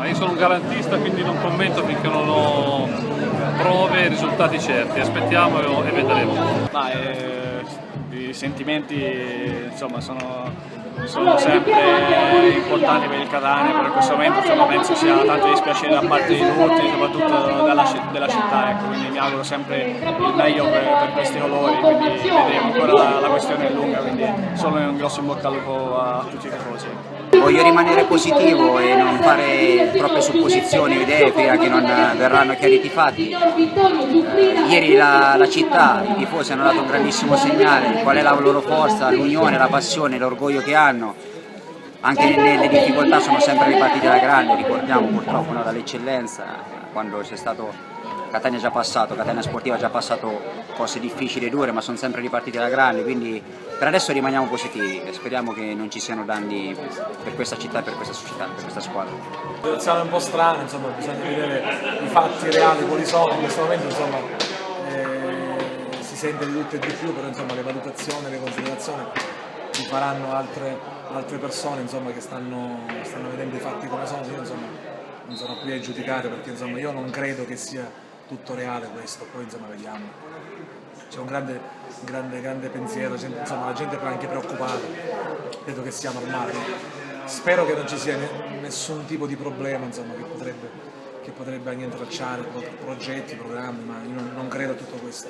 io sono un garantista, quindi non commento finché non ho prove e risultati certi. Aspettiamo e vedremo. I sentimenti insomma, sono sempre importanti per il Catania, però in questo momento insomma, penso sia tanto dispiacere da parte di tutti, soprattutto della città, ecco, quindi mi auguro sempre il meglio per questi colori, quindi vedremo, ancora la questione è lunga, quindi solo un grosso in bocca al lupo a tutti i tifosi. Voglio rimanere positivo e non fare troppe supposizioni o idee fino a che non verranno chiariti i fatti. Ieri la città, i tifosi hanno dato un grandissimo segnale, qual è la loro forza, l'unione, la passione, l'orgoglio che hanno. Anche nelle difficoltà sono sempre ripartiti alla grande, ricordiamo purtroppo dall'eccellenza, quando c'è stato Catania Catania Sportiva ha già passato cose difficili e dure, ma sono sempre ripartiti alla grande, quindi per adesso rimaniamo positivi e speriamo che non ci siano danni per questa città, per questa società, per questa squadra. La situazione è un po' strana, insomma, bisogna vedere i fatti reali quali sono, in questo momento insomma, si sente di tutto e di più, però insomma, le valutazioni, le considerazioni li faranno altre persone insomma, che stanno vedendo i fatti come sono, io insomma, non sono qui a giudicare perché insomma, io non credo che sia tutto reale questo, poi insomma vediamo. C'è un grande pensiero, insomma, la gente è anche preoccupata, credo che sia normale. Spero che non ci sia nessun tipo di problema insomma, che potrebbe anche intralciare progetti, programmi, ma io non credo a tutto questo.